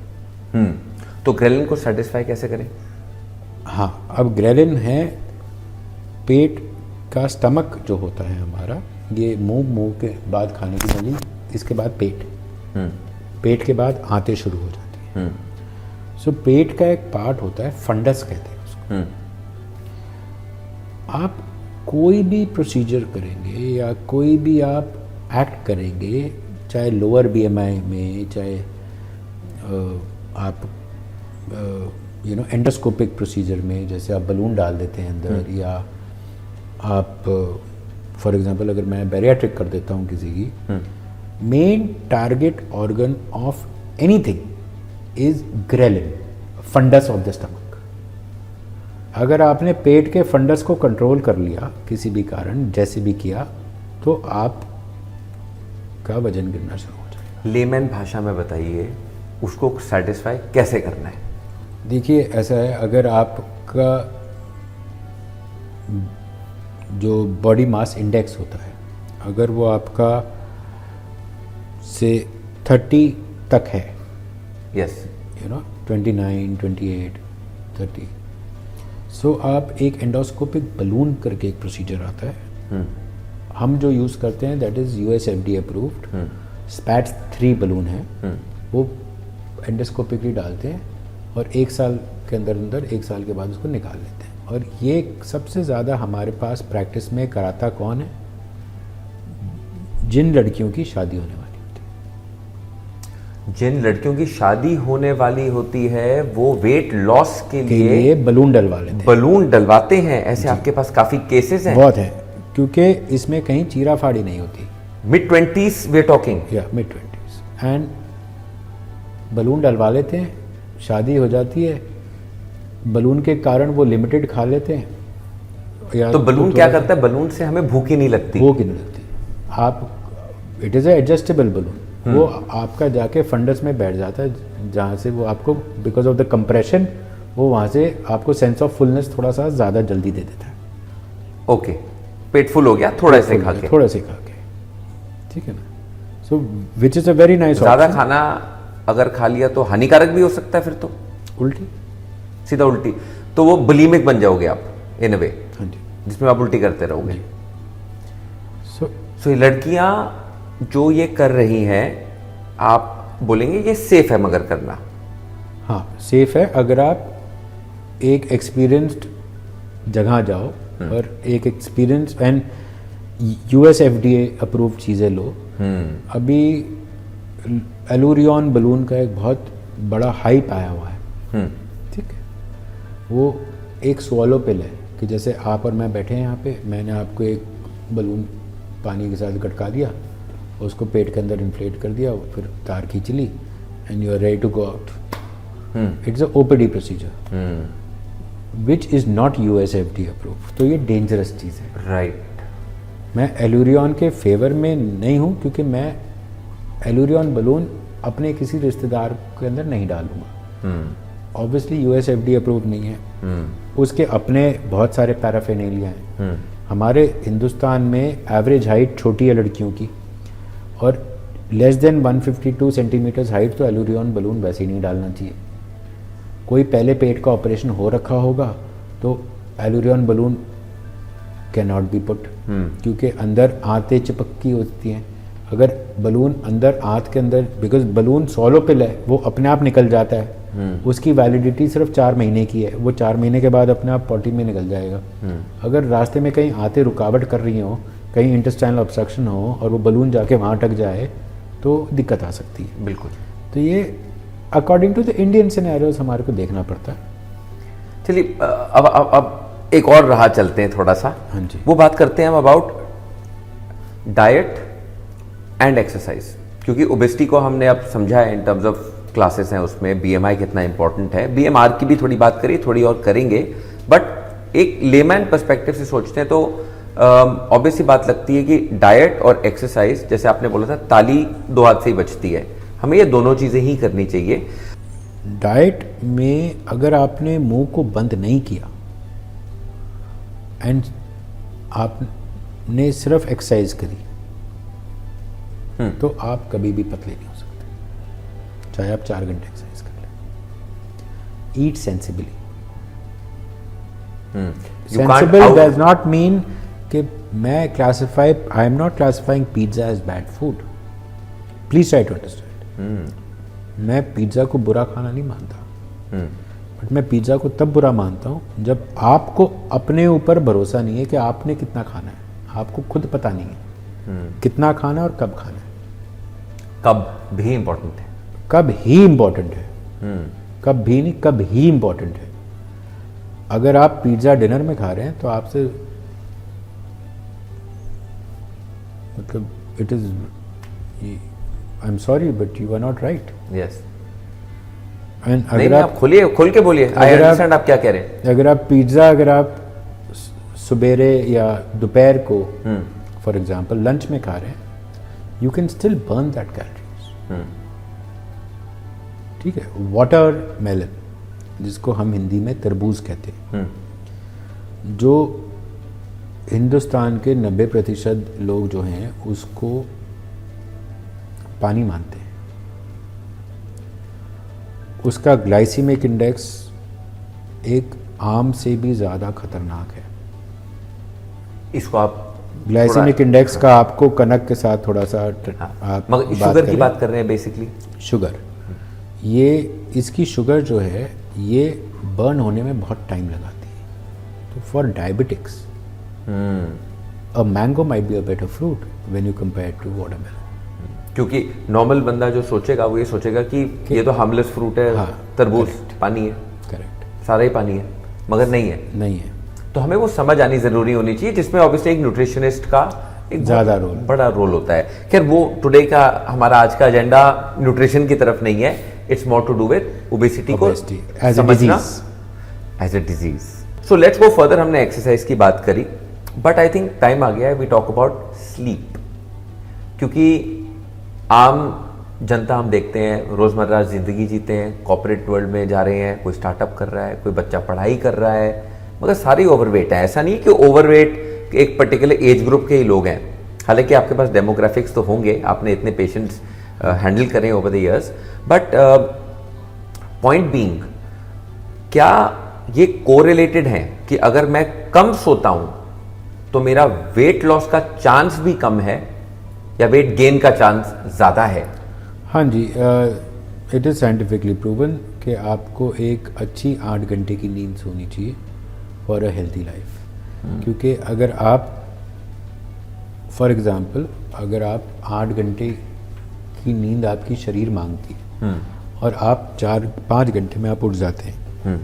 तो ग्रेलिन को सेटिस्फाई कैसे करें? हाँ, अब ग्रेलिन है पेट का, स्टमक जो होता है हमारा, ये मुंह के बाद खाने की नली, इसके बाद पेट के बाद आंतें शुरू हो जाती है। सो पेट का एक पार्ट होता है, फंडस कहते हैं उसको। आप कोई भी प्रोसीजर करेंगे या कोई भी आप एक्ट करेंगे, चाहे लोअर BMI में, चाहे आप एंडोस्कोपिक प्रोसीजर में, जैसे आप बलून डाल देते हैं अंदर, या आप फॉर एग्जांपल अगर मैं बैरियाट्रिक कर देता हूँ किसी की, main target organ of anything is ghrelin, fundus of the stomach. अगर आपने पेट के फंडस को कंट्रोल कर लिया किसी भी कारण, जैसे भी किया, तो आप का वजन गिरना शुरू हो जाएगा। लेमैन भाषा में बताइए, उसको सेटिस्फाई कैसे करना है? देखिए, ऐसा है, अगर आपका जो बॉडी मास इंडेक्स होता है, अगर वो आपका से 30 तक है, यस, 29, 28, 30, सो आप एक एंडोस्कोपिक बलून करके एक प्रोसीजर आता है, हम जो यूज़ करते हैं that is US FDA approved, SPATS 3 balloon है, वो एंडोस्कोपिकली डालते हैं और 1 साल के अंदर 1 साल के बाद उसको निकाल लेते हैं। और ये सबसे ज़्यादा हमारे पास प्रैक्टिस में कराता कौन है? जिन लड़कियों की शादी होने वाली होती है। जिन लड़कियों की शादी होने वाली होती है वो वेट लॉस के लिए बलून डलवा लेते हैं। बलून डलवाते हैं। ऐसे आपके पास काफ़ी केसेस हैं? बहुत है, क्योंकि इसमें कहीं चीरा फाड़ी नहीं होती। mid-20s वे टॉकिंग? या mid-20s, एंड बलून डलवा लेते हैं, शादी हो जाती है, बलून के कारण वो लिमिटेड खा लेते हैं। या तो बलून क्या करता है? बलून से हमें भूख ही नहीं लगती। भूख ही नहीं लगती। आप, इट इज़ एडजस्टेबल बलून, वो आपका जाके फंडस में बैठ जाता है, जहाँ से वो आपको बिकॉज ऑफ द कंप्रेशन वो वहाँ से आपको सेंस ऑफ फुलनेस थोड़ा सा ज़्यादा जल्दी दे देता है। ओके, पेट फुल हो गया थोड़ा से खा के, थोड़ा से खा के, ठीक है ना। So which is a very nice. ज़्यादा खाना अगर खा लिया तो हानिकारक भी हो सकता है, फिर तो उल्टी, सीधा उल्टी। तो वो बुलिमिक बन जाओगे आप इन अ वे, हाँ जी, जिसमें आप उल्टी करते रहोगे। सो ये लड़कियां जो ये कर रही हैं, आप बोलेंगे ये सेफ है मगर करना? हाँ, सेफ है अगर आप एक एक्सपीरियंस्ड जगह जाओ और एक experience and US FDA approved चीज़ें लो। अभी एलुरियन बलून का एक बहुत बड़ा हाइप आया हुआ है, ठीक है। वो एक स्वॉलो पिल है कि जैसे आप और मैं बैठे हैं यहाँ पे, मैंने आपको एक बलून पानी के साथ गटका दिया, उसको पेट के अंदर इन्फ्लेट कर दिया, फिर तार खींच ली and you are ready to go out. It's a OPD procedure which is not US FDA approve. तो ये डेंजरस चीज़ है। राइट। मैं एलुरियन के फेवर में नहीं हूँ, क्योंकि मैं एलुरियन बलून अपने किसी रिश्तेदार के अंदर नहीं डालूंगा। ऑब्वियसली US FDA अप्रूव नहीं है, उसके अपने बहुत सारे पैराफेनेलिया हैं। हमारे हिंदुस्तान में एवरेज हाइट छोटी है लड़कियों की, और लेस देन 152 सेंटीमीटर्स हाइट तो एलुरियन बलून वैसे ही नहीं डालना चाहिए। कोई पहले पेट का ऑपरेशन हो रखा होगा तो Allurion balloon can not be put, क्योंकि अंदर आंतें चिपकी होती हैं। अगर बलून अंदर आंत के अंदर, बिकॉज बलून सोलो पिल है, वो अपने आप निकल जाता है, उसकी वैलिडिटी सिर्फ 4 महीने की है, वो 4 महीने के बाद अपने आप पॉटी में निकल जाएगा। अगर रास्ते में कहीं आते रुकावट कर रही हो, कहीं इंटेस्टाइनल ऑब्स्ट्रक्शन हो और वो बलून जाके वहाँ अटक जाए तो दिक्कत आ सकती है। बिल्कुल। तो ये according to the Indian scenarios हमारे को देखना पड़ता है। चलिए अब एक और राह चलते हैं थोड़ा सा। हाँ जी। वो बात करते हैं हम अबाउट डाइट एंड एक्सरसाइज, क्योंकि ओबेसिटी को हमने अब समझा है इन टर्म्स ऑफ क्लासेस हैं, उसमें बीएमआई कितना इंपॉर्टेंट है, बीएमआर की भी थोड़ी बात करिए, थोड़ी और करेंगे, बट एक लेमैन पर्सपेक्टिव से सोचते हैं तो ऑब्वियस सी बात लगती है कि डाइट और एक्सरसाइज, जैसे आपने बोला था ताली दो हाथ से ही बचती है, हमें ये दोनों चीजें ही करनी चाहिए। डाइट में अगर आपने मुंह को बंद नहीं किया एंड आपने सिर्फ एक्सरसाइज करी तो आप कभी भी पतले नहीं हो सकते, चाहे आप 4 घंटे एक्सरसाइज कर लें। Eat sensibly. Sensible does not mean कि मैं I am not classifying pizza as bad food, please try to understand. मैं पिज्जा को बुरा खाना नहीं मानता, बट मैं पिज्जा को तब बुरा मानता हूं जब आपको अपने ऊपर भरोसा नहीं है कि आपने कितना खाना है, आपको खुद पता नहीं है कितना खाना है और कब खाना है। कब भी इंपॉर्टेंट है, कब ही इंपॉर्टेंट है, कब भी नहीं, कब ही इंपॉर्टेंट है। अगर आप पिज्जा डिनर में खा रहे हैं तो आपसे मतलब it is, I am sorry but you are not right. Yes. And नहीं, अगर आप खोलिए, खोल के बोलिए, आई अंडरस्टैंड आप क्या कह रहे हैं। अगर आप पिज्जा अगर आप सुबेरे या दोपहर को फॉर एग्जाम्पल लंच में खा रहे हैं, you can still burn that calories. ठीक है। वाटर मेलन, जिसको हम हिंदी में तरबूज कहते हैं, जो हिंदुस्तान के 90% लोग जो हैं उसको पानी मानते हैं, उसका ग्लाइसीमिक इंडेक्स एक आम से भी ज़्यादा खतरनाक है। इसको आप ग्लाइसीमिक इंडेक्स का आपको कनक के साथ थोड़ा सा मगर शुगर की बात कर रहे हैं बेसिकली। शुगर, ये इसकी शुगर जो है ये बर्न होने में बहुत टाइम लगाती है। तो for diabetics a mango might be a better fruit when you compare to watermelon. क्योंकि नॉर्मल बंदा जो सोचेगा वो ये सोचेगा कि ये तो हार्मलेस फ्रूट है, हाँ, तरबूज पानी है, करेक्ट, सारा ही पानी है, मगर नहीं है, नहीं है। तो हमें वो समझ आनी जरूरी होनी चाहिए, जिसमें ऑब्वियसली एक न्यूट्रिशनिस्ट का एक ज़्यादा रोल, बड़ा रोल होता है। खैर वो टुडे का हमारा आज का एजेंडा न्यूट्रिशन की तरफ नहीं है, it's more to do with obesity को समझना as a disease. So let's go further. हमने एक्सरसाइज की बात करी, बट आई थिंक टाइम आ गया है वी टॉक अबाउट स्लीप, क्योंकि आम जनता हम देखते हैं रोजमर्रा जिंदगी जीते हैं, कॉर्पोरेट वर्ल्ड में जा रहे हैं, कोई स्टार्टअप कर रहा है, कोई बच्चा पढ़ाई कर रहा है, मगर सारी ओवरवेट है। ऐसा नहीं कि ओवरवेट एक पर्टिकुलर एज ग्रुप के ही लोग हैं, हालांकि आपके पास डेमोग्राफिक्स तो होंगे, आपने इतने पेशेंट्स हैंडल करे over the years, but point being, क्या ये कोरिलेटेड है कि अगर मैं कम सोता हूं तो मेरा वेट लॉस का चांस भी कम है या वेट गेन का चांस ज़्यादा है? हाँ जी, इट इज़ साइंटिफिकली प्रूवन कि आपको एक अच्छी 8 घंटे की नींद सोनी चाहिए फॉर अ हेल्थी लाइफ। क्योंकि अगर आप फॉर एग्ज़ाम्पल अगर आप 8 घंटे की नींद आपकी शरीर मांगती है और आप 4-5 घंटे में आप उठ जाते हैं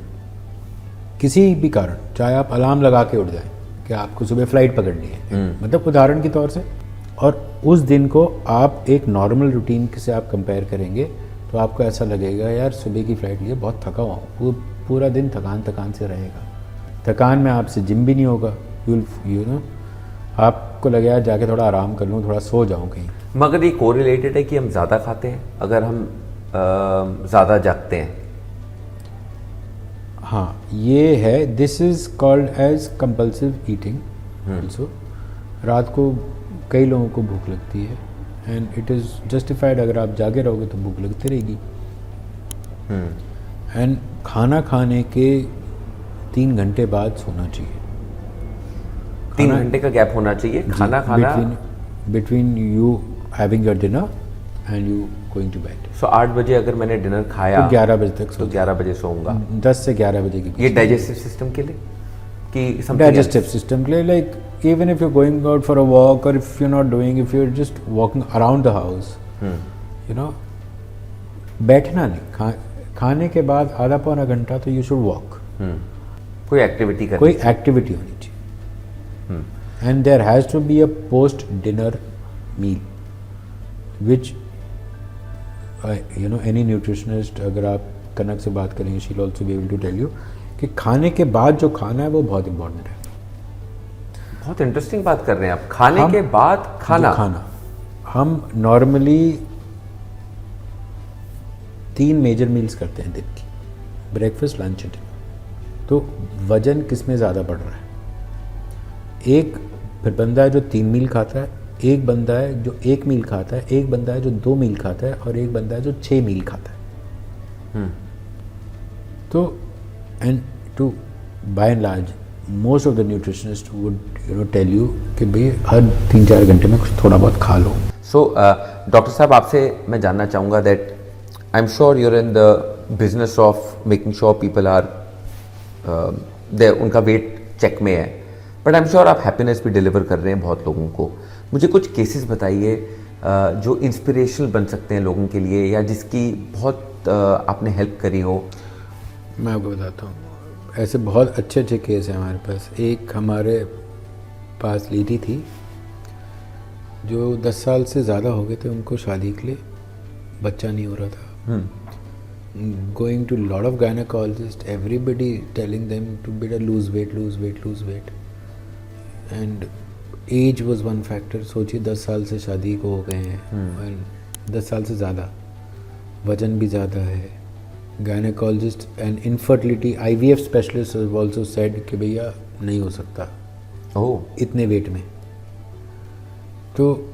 किसी भी कारण, चाहे आप अलार्म लगा के उठ जाएं कि आपको सुबह फ्लाइट पकड़नी है, मतलब उदाहरण के तौर से, और उस दिन को आप एक नॉर्मल रूटीन से आप कंपेयर करेंगे तो आपको ऐसा लगेगा यार सुबह की फ्लाइट लिए बहुत थका हुआ हूँ, पूरा दिन थकान से रहेगा। थकान में आपसे जिम भी नहीं होगा, यू नो आपको लगेगा जाके थोड़ा आराम कर लूँ, थोड़ा सो जाऊँ कहीं। मगर ये कोरिलेटेड है कि हम ज़्यादा खाते हैं अगर हम ज़्यादा जागते हैं? हाँ, ये है, this is called as compulsive eating also. रात को कई लोगों को भूख लगती है एंड इट इज़ जस्टिफाइड, अगर आप जागे रहोगे तो भूख लगती रहेगी। एंड खाना खाने के 3 घंटे बाद सोना चाहिए। 3 घंटे का गैप होना चाहिए खाना खाना between you having your dinner and you going to bed. सो 8 बजे अगर मैंने डिनर खाया तो 11 बजे तक तो 11 बजे सोऊंगा। 10 से 11 बजे के ये बीच। डाइजेस्टिव सिस्टम के लिए कि something डाइजेस्टिव else? सिस्टम के लिए, like even if you going out for a walk और if you not doing, if you are just walking around the house, you know, बैठना नहीं, खाने के बाद आधा पौना घंटा तो यू शुड वॉक, कोई एक्टिविटी करनी कोई एक्टिविटी होनी चाहिए। And there has to be a post dinner meal which you know any nutritionist, अगर आप कनक से बात करेंगे, she will also be able to tell you कि खाने के बाद जो खाना है वो बहुत इंपॉर्टेंट है। बहुत इंटरेस्टिंग बात कर रहे हैं आप, खाने के बाद खाना। खाना हम नॉर्मली 3 मेजर मील्स करते हैं दिन की, ब्रेकफास्ट, लंच एंड डिनर। तो वजन किस में ज़्यादा बढ़ रहा है? एक फिर बंदा है जो 3 मील खाता है, एक बंदा है जो 1 मील खाता है, एक बंदा है जो 2 मील खाता है, और एक बंदा है जो 6 मील खाता है। तो and to by and large most of the nutritionist would you know tell you कि भाई हर 3-4 घंटे में कुछ थोड़ा बहुत खा लो। सो डॉक्टर साहब, आपसे मैं जानना चाहूँगा that I am sure you're in the business of making sure people are उनका वेट चेक में है, बट आई एम श्योर आप हैप्पीनेस भी डिलीवर कर रहे हैं बहुत लोगों को। मुझे कुछ केसेस बताइए जो इंस्पिरेशनल बन सकते हैं लोगों के लिए, या जिसकी बहुत आपने हेल्प करी हो। मैं आपको बताता हूँ, ऐसे बहुत अच्छे अच्छे केस हैं हमारे पास। एक हमारे पास लेडी थी जो 10 साल से ज़्यादा हो गए थे उनको शादी के लिए, बच्चा नहीं हो रहा था। Going to lot of gynaecologist, everybody telling them to better lose weight, lose weight, lose weight, and age was one factor. सोचिए 10 साल से शादी को हो गए हैं, 10 साल से ज़्यादा, वजन भी ज़्यादा है। Gynaecologist and infertility IVF specialist also said कि भैया नहीं हो सकता इतने वेट में। तो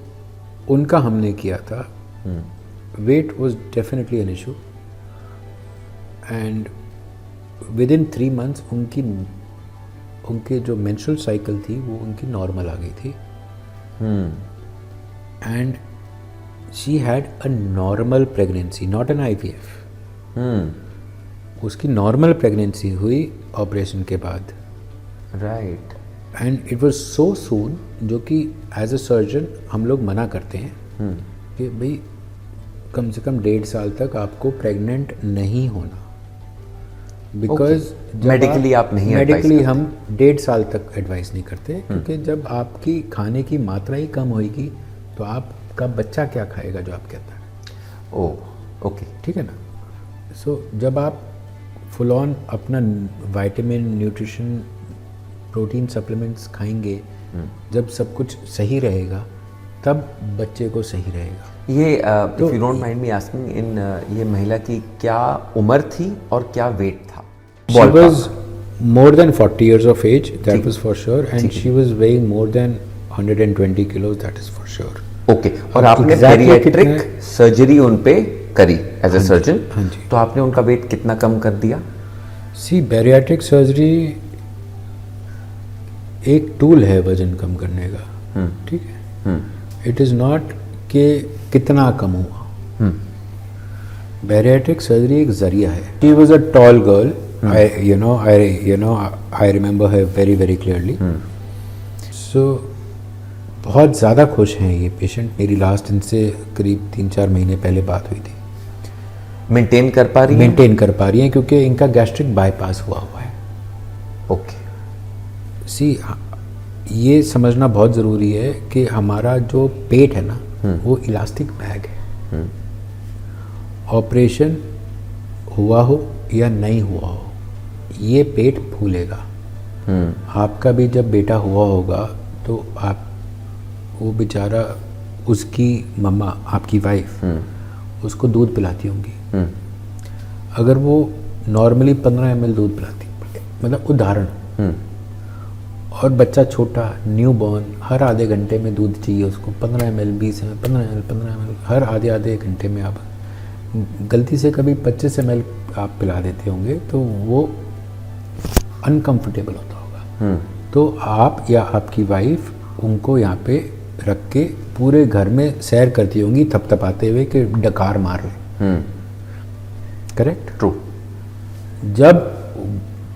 उनका हमने किया था। Wait was definitely an issue, and with in 3 months उनकी जो मेंस्ट्रुअल साइकिल थी वो उनकी नॉर्मल आ गई थी, and she had a normal pregnancy, not an IVF। उसकी नॉर्मल प्रेगनेंसी हुई ऑपरेशन के बाद, right. And it was so soon, जो कि एज अ सर्जन हम लोग मना करते हैं कि भाई कम से कम 1.5 साल तक आपको प्रेग्नेंट नहीं होना, बिकॉज मेडिकली आप नहीं मेडिकली हम 1.5 साल तक एडवाइस नहीं करते, क्योंकि जब आपकी खाने की मात्रा ही कम होएगी तो आपका बच्चा क्या खाएगा जो आप कहता है। ओह ओके, ठीक है ना। सो जब आप फुल ऑन अपना विटामिन, न्यूट्रिशन, प्रोटीन सप्लीमेंट्स खाएंगे, जब सब कुछ सही रहेगा तब बच्चे को सही रहेगा। ये if you don't mind me asking, in ये महिला की क्या उम्र थी और क्या वेट था? She was more than 40 years of age, that was for sure, and she was weighing more than 120 kilos, that is for sure. Okay, और आपने exactly बैरिएट्रिक सर्जरी उन पे करी एज अ सर्जन? हाँ जी। तो आपने उनका वेट कितना कम कर दिया? सी, बैरिएट्रिक सर्जरी एक टूल है वजन कम करने का, ठीक है। इट इज़ नॉट कि कितना कम हुआ। बैरिएट्रिक सर्जरी एक जरिया है। She was a tall girl, I remember her very very clearly. So बहुत ज़्यादा खुश हैं ये पेशेंट। मेरी लास्ट इनसे करीब 3-4 महीने पहले बात हुई थी। मेंटेन कर पा रही है? मेंटेन कर पा रही हैं क्योंकि इनका गैस्ट्रिक बाईपास हुआ है। ओके, सी, ये समझना बहुत ज़रूरी है कि हमारा जो पेट है ना, वो इलास्टिक बैग है। ऑपरेशन हुआ हो या नहीं हुआ हो, ये पेट फूलेगा। आपका भी जब बेटा हुआ होगा तो आप, वो बेचारा, उसकी मम्मा, आपकी वाइफ उसको दूध पिलाती होंगी। अगर वो नॉर्मली 15 ml दूध पिलाती, मतलब उदाहरण, और बच्चा छोटा न्यू बॉर्न, हर आधे घंटे में दूध चाहिए उसको, 15 ml, 20 ml, 15 ml, हर आधे घंटे में। आप गलती से कभी 25 ml आप पिला देते होंगे तो वो अनकंफर्टेबल होता होगा। तो आप या आपकी वाइफ उनको यहाँ पे रख के पूरे घर में सैर करती होंगी थपथपाते हुए कि डकार मार ले। करेक्ट। ट्रू। जब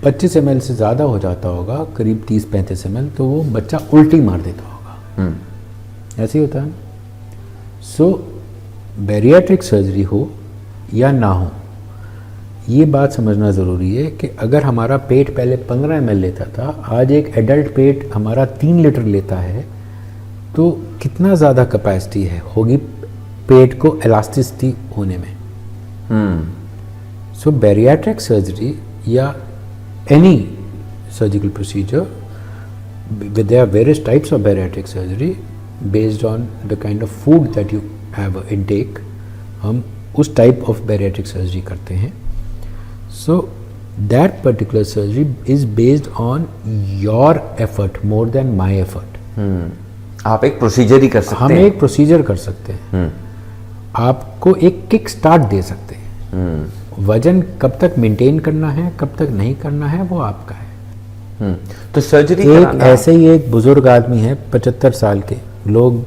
25 ml से ज़्यादा हो जाता होगा, करीब 30-35 ml, तो वो बच्चा उल्टी मार देता होगा। ऐसे ही होता है। सो बैरियाट्रिक सर्जरी हो या ना हो, ये बात समझना ज़रूरी है कि अगर हमारा पेट पहले 15 ml लेता था, आज एक एडल्ट पेट हमारा 3 लीटर लेता है, तो कितना ज़्यादा कैपेसिटी होगी पेट को इलास्टिसिटी होने में। सो बैरियाट्रिक सर्जरी या any surgical procedure, there are various types of bariatric surgery based on the kind of food that you have intake, हम उस type of bariatric surgery करते हैं। So that particular surgery is based on your effort more than my effort। आप एक procedure ही कर सकते हम हैं। एक प्रोसीजर कर सकते हैं, आपको एक किक स्टार्ट दे सकते हैं। वजन कब तक मेंटेन करना है, कब तक नहीं करना है, वो आपका है। तो सर्जरी एक ऐसे ही एक बुजुर्ग आदमी है 75 साल के, लोग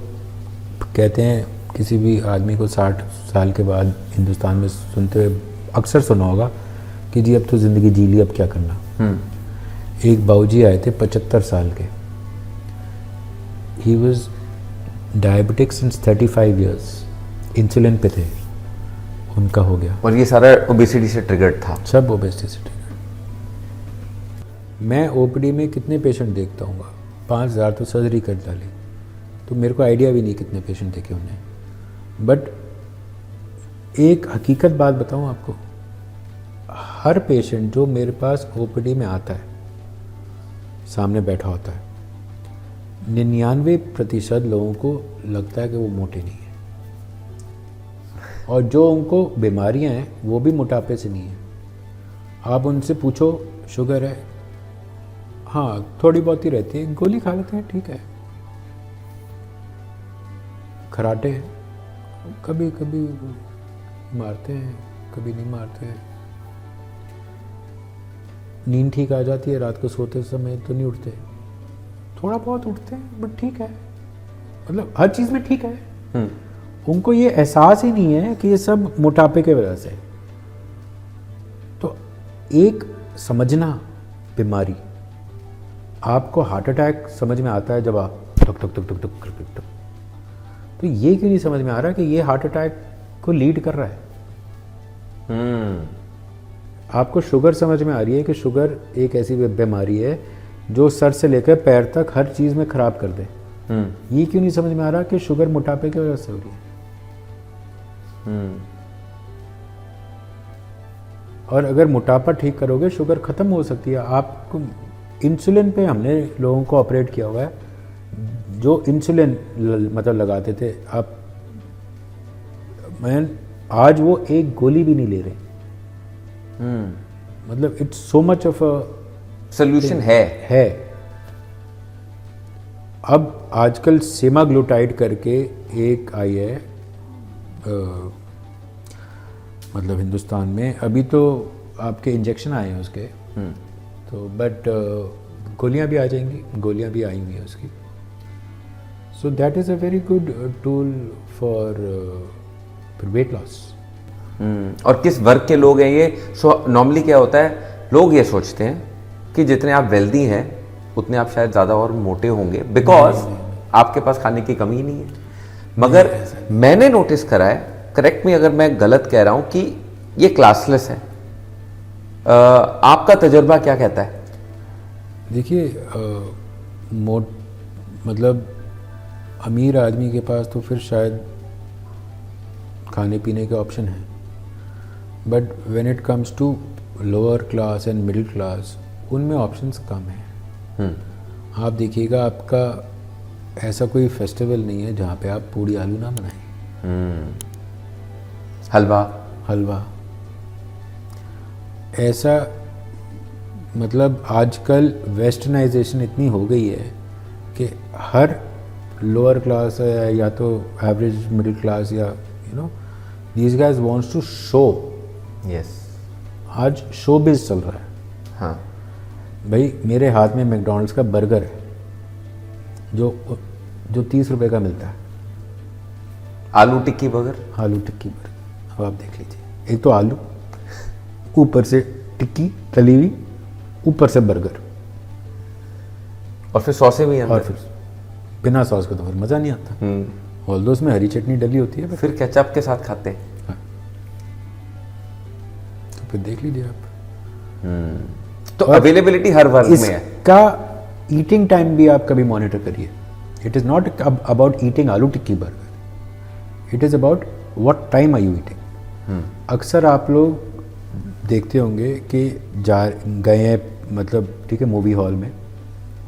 कहते हैं किसी भी आदमी को 60 साल के बाद हिंदुस्तान में सुनते हुए अक्सर सुना होगा कि जी अब तो ज़िंदगी जी ली, अब क्या करना। एक बाबूजी आए थे 75 साल के, he was diabetic since 35 years, insulin पे थे, उनका हो गया। और ये सारा ओबेसिटी से ट्रिगर्ड था। सब ओबेसिटी से ट्रिगर्ड। मैं ओपीडी में कितने पेशेंट देखता हूँ, 5000 तो सर्जरी कर डाली, तो मेरे को आइडिया भी नहीं कितने पेशेंट देखे उन्हें। बट एक हकीकत बात बताऊँ आपको, हर पेशेंट जो मेरे पास ओपीडी में आता है, सामने बैठा होता है, 99% लोगों को लगता है कि वो मोटे नहीं है, और जो उनको बीमारियां हैं वो भी मोटापे से नहीं है। आप उनसे पूछो शुगर है, हाँ थोड़ी बहुत ही रहती है, गोली खा लेते हैं, ठीक है। खराटे हैं, कभी कभी मारते हैं, कभी नहीं मारते हैं। नींद ठीक आ जाती है, रात को सोते समय तो नहीं उठते, थोड़ा बहुत उठते हैं बट ठीक है, मतलब हर चीज़ में ठीक है। उनको ये एहसास ही नहीं है कि ये सब मोटापे के वजह से। तो एक समझना बीमारी, आपको हार्ट अटैक समझ में आता है जब आप टक टक टक टक टक टक टक, तो ये क्यों नहीं समझ में आ रहा कि ये हार्ट अटैक को लीड कर रहा है। आपको शुगर समझ में आ रही है कि शुगर एक ऐसी बीमारी है जो सर से लेकर पैर तक हर चीज़ में खराब कर दे। ये क्यों नहीं समझ में आ रहा कि शुगर मोटापे की वजह से हो रही है। और अगर मोटापा ठीक करोगे, शुगर खत्म हो सकती है। आपको इंसुलिन पे हमने लोगों को ऑपरेट किया हुआ है, जो इंसुलिन मतलब लगाते थे, आप मैं आज वो एक गोली भी नहीं ले रहे। मतलब it's so much of a solution है। अब आजकल सेमाग्लूटाइड करके एक आई है, मतलब हिंदुस्तान में अभी तो आपके इंजेक्शन आए हैं उसके, तो बट गोलियां भी आ जाएंगी, गोलियां भी आई हुई हैं उसकी। So that is a very good tool for weight loss. और किस वर्ग के लोग हैं ये? सो नॉर्मली क्या होता है, लोग ये सोचते हैं कि जितने आप वेल्दी हैं उतने आप शायद ज़्यादा और मोटे होंगे, बिकॉज आपके पास खाने की कमी नहीं है। मगर मैंने नोटिस करा है, करेक्ट मी अगर मैं गलत कह रहा हूं, कि ये क्लासलेस है। आपका तजुर्बा क्या कहता है? देखिए मतलब अमीर आदमी के पास तो फिर शायद खाने पीने के ऑप्शन हैं, but when it comes to lower class and middle class, उनमें ऑप्शंस कम हैं। आप देखिएगा, आपका ऐसा कोई फेस्टिवल नहीं है जहाँ पे आप पूड़ी आलू ना बनाएं। हलवा ऐसा, मतलब आजकल वेस्टर्नाइजेशन इतनी हो गई है कि हर लोअर क्लास है या तो एवरेज मिडिल क्लास या these guys wants to show. Yes, आज शोबिज चल रहा है। हाँ भाई, मेरे हाथ में मैकडॉनल्ड्स का बर्गर है जो 30 रुपए का मिलता है, आलू टिक्की बर्गर, आलू टिक्की बर्गर, अब आप देख लीजिए, एक तो आलू, ऊपर से टिक्की तली हुई, ऊपर से बर्गर, और फिर सॉसें भी अंदर, और फिर बिना सॉस का तो फिर मज़ा नहीं आता। ऑल्दो उसमें हरी चटनी डली होती है, फिर केचप के साथ खाते हैं। तो फिर देख लीजिए आप। तो अवेलेबिलिटी हर वर्ग में है। इसका ईटिंग टाइम भी आप कभी मॉनिटर करिए। It is not about eating aloo tikki burger, it is about what time are you eating. अक्सर आप लोग देखते होंगे कि गए हैं, मतलब ठीक है, मूवी हॉल में,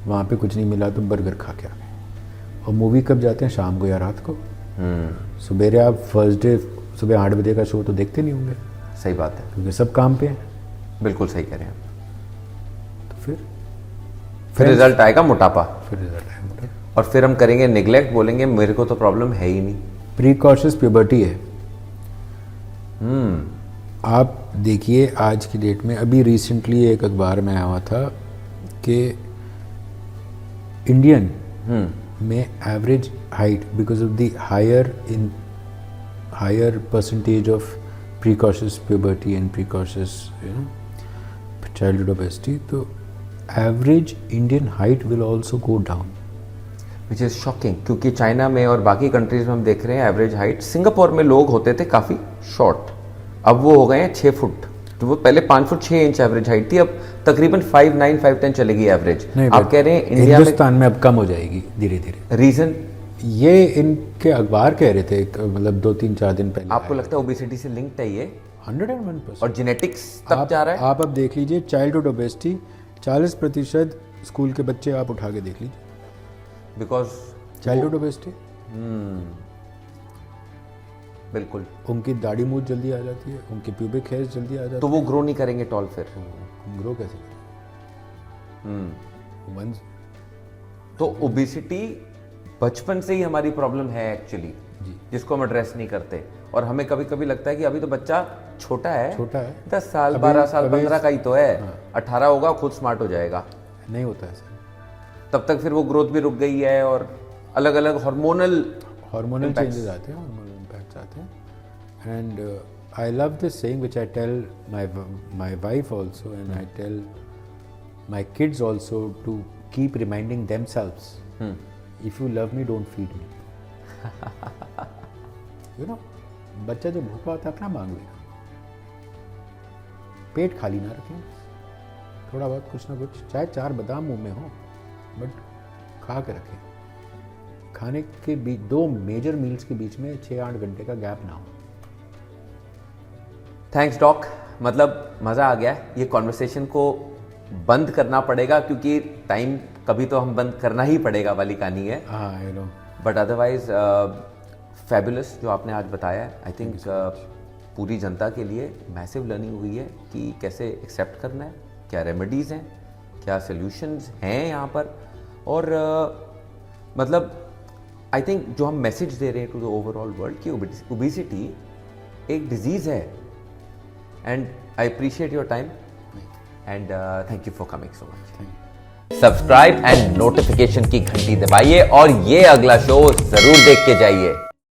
वहाँ पे कुछ नहीं मिला तो बर्गर खा के आ गए। और मूवी कब जाते हैं? शाम को या रात को। सुबेरे आप फर्स्ट डे सुबह 8 बजे का शो तो देखते नहीं होंगे। सही बात है, क्योंकि सब काम पे हैं। बिल्कुल सही कह रहे हैं। तो फिर रिजल्ट आएगा मोटापा, फिर रिजल्ट आएगा। और फिर हम करेंगे निगलेक्ट, बोलेंगे मेरे को तो प्रॉब्लम है ही नहीं। प्रीकॉशियस प्यूबर्टी है। आप देखिए आज की डेट में, अभी रिसेंटली एक अखबार में आया हुआ था कि इंडियन में average height, because of the higher percentage of precocious puberty and precocious childhood obesity, तो average Indian height will also go down, which is shocking. क्योंकि चाइना में और बाकी कंट्रीज में हम देख रहे हैं एवरेज हाइट, सिंगापुर में लोग होते थे काफ़ी शॉर्ट, अब वो हो गए हैं 6 फुट। तो वो पहले 5 फुट 6 इंच एवरेज हाइट थी, अब तकरीबन 5'9", 5'10" चलेगी एवरेज। आप कह रहे हैं इंडिया हिंदुस्तान में अब कम हो जाएगी धीरे धीरे। रीजन ये इनके अखबार कह रहे थे, मतलब 2-3-4 दिन पहले। आपको लगता है ओबेसिटी से लिंक्ड है ये? 101%। और जेनेटिक्स तब जा रहा है। आप अब देख लीजिए, चाइल्डहुड ओबेसिटी 40% स्कूल के बच्चे आप उठा के देख लीजिए, बिकॉज चाइल्डहुड ओबेसिटी। बिल्कुल, उनकी दाढ़ी मूछ जल्दी आ जाती है, उनके प्यूबिक हेयर्स जल्दी आ जाते तो वो ग्रो नहीं करेंगे टॉल फिर। हैं। ग्रो कैसे करें? वंस तो ओबेसिटी बचपन से ही हमारी प्रॉब्लम है एक्चुअली, जिसको हम एड्रेस नहीं करते। और हमें कभी कभी लगता है कि अभी तो बच्चा छोटा है, 10 साल 12 साल 15 का ही तो है, 18 होगा खुद स्मार्ट हो जाएगा। नहीं होता ऐसा। तब तक फिर वो ग्रोथ भी रुक गई है, और अलग अलग हार्मोनल चेंजेस आते हैं, हार्मोनल इम्पैक्ट्स आते हैं। And I love this saying which I tell my wife also, and I tell my kids also to keep reminding themselves, if you love me don't feed me. You know, बच्चा जो भूखा होता है अपना मांग लेगा, पेट खाली ना रखें, थोड़ा बहुत कुछ ना कुछ, चाहे 4 बादाम मुंह में हो, बट खा के रखें। खाने के बीच 2 मेजर मील्स के बीच में 6-8 घंटे का गैप ना हो। थैंक्स डॉक, मतलब मज़ा आ गया। ये कॉन्वर्सेशन को बंद करना पड़ेगा, क्योंकि टाइम कभी तो हम बंद करना ही पड़ेगा वाली कहानी है। हाँ, you know, but otherwise fabulous जो आपने आज बताया, आई थिंक पूरी जनता के लिए मैसिव लर्निंग हुई है कि कैसे एक्सेप्ट करना है, क्या रेमेडीज़ हैं, क्या सॉल्यूशंस हैं यहाँ पर। और मतलब आई थिंक जो हम मैसेज दे रहे हैं टू द ओवरऑल वर्ल्ड कि ओबेसिटी एक डिजीज़ है। And I appreciate your time and thank you for coming so much. Subscribe and notification की घंटी दबाइए और ये अगला शो जरूर देख के जाइए।